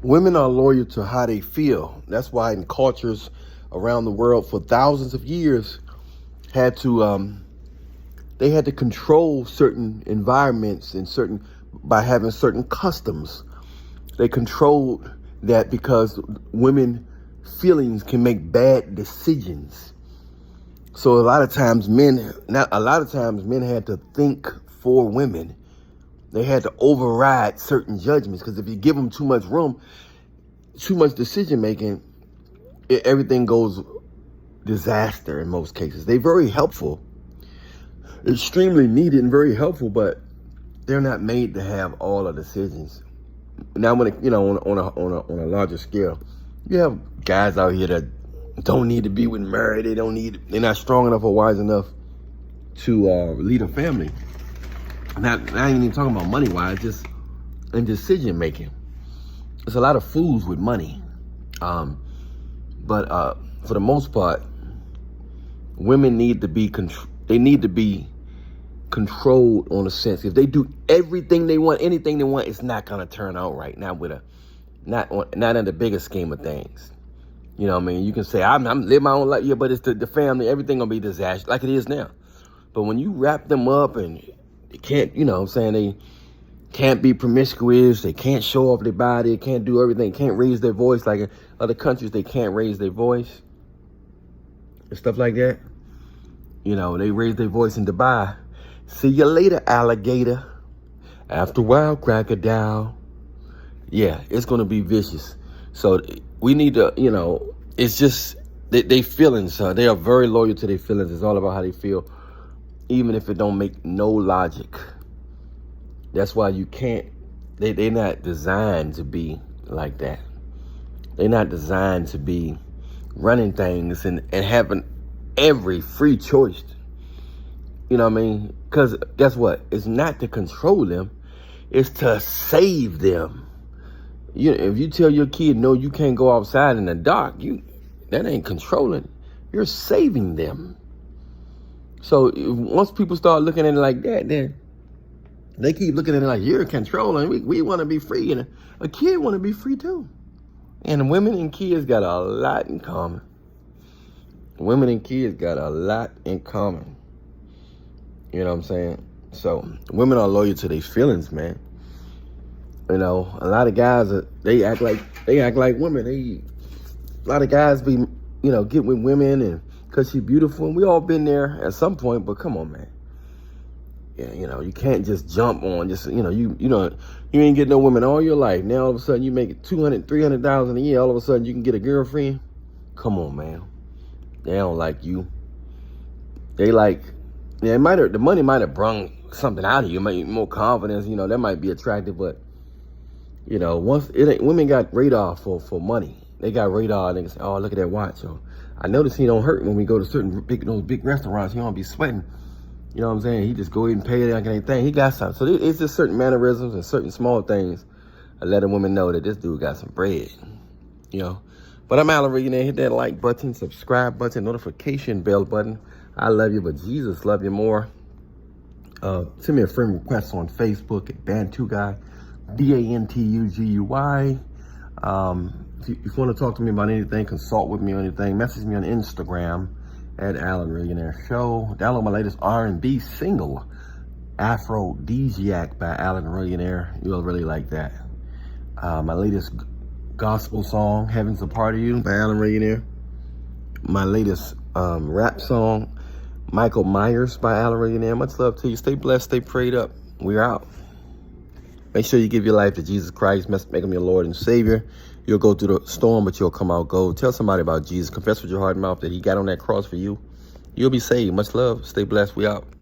Women are loyal to how they feel. That's why in cultures around the world for thousands of years had to they had to control certain environments and certain by having certain customs. They controlled that because women feelings can make bad decisions. So a lot of times men had to think for women. They had to override certain judgments because if you give them too much room, too much decision making, everything goes disaster in most cases. They're very helpful, extremely needed and very helpful, but they're not made to have all the decisions. Now, when on a larger scale, you have guys out here that don't need to be with married. They're not strong enough or wise enough to lead a family. I ain't even talking about money wise, just in decision making. There's a lot of fools with money, but for the most part, women need to be controlled on a sense. If they do everything they want, anything they want, it's not gonna turn out right. Not in the bigger scheme of things. You know what I mean? You can say I'm living my own life, yeah, but it's the family. Everything gonna be disaster like it is now. But when you wrap them up and they can't, they can't be promiscuous, they can't show off their body, they can't do everything, can't raise their voice like in other countries. They can't raise their voice and stuff like that. They raise their voice in Dubai. See you later, alligator. After a while, crocodile. Yeah, it's going to be vicious. So we need to, it's just, they feelings. They are very loyal to their feelings. It's all about how they feel, even if it don't make no logic. That's why you can't, they're not designed to be like that. They're not designed to be running things and having every free choice. You know what I mean? Because guess what? It's not to control them. It's to save them. If you tell your kid, no, you can't go outside in the dark, that ain't controlling. You're saving them. So once people start looking at it like that, then they keep looking at it like you're controlling. We want to be free. And a kid want to be free too. And women and kids got a lot in common. Women and kids got a lot in common. You know what I'm saying? So women are loyal to their feelings, man. A lot of guys they act like women. A lot of guys be get with women and because she's beautiful, and we all been there at some point. But come on, man. Yeah, you can't just jump on you ain't get no women all your life. Now all of a sudden you make $200,000-$300,000 a year. All of a sudden you can get a girlfriend. Come on, man. They don't like you. They like, the money might have brung something out of you, maybe more confidence. That might be attractive, but once women got radar for money. They got radar. They can say, oh, look at that watch. Or, I notice he don't hurt when we go to those big restaurants. He don't be sweating. You know what I'm saying? He just go ahead and pay it like anything. He got something. So it's just certain mannerisms and certain small things that let a woman know that this dude got some bread. But I'm Alan Regan. Hit that like button, subscribe button, notification bell button. I love you, but Jesus love you more. Send me a friend request on Facebook at Bantu Guy, BANTUGUY. If you want to talk to me about anything, consult with me on anything, message me on Instagram at Alan Regan Show. Download my latest R&B single, Aphrodisiac by Alan Regan. You'll really like that. My latest gospel song, Heaven's a Part of You by Alan Regan. My latest rap song, Michael Myers by Alan Regan. Much love to you. Stay blessed, stay prayed up. We're out. Make sure you give your life to Jesus Christ. Make him your Lord and Savior. You'll go through the storm, but you'll come out gold. Tell somebody about Jesus. Confess with your heart and mouth that he got on that cross for you. You'll be saved. Much love. Stay blessed. We out.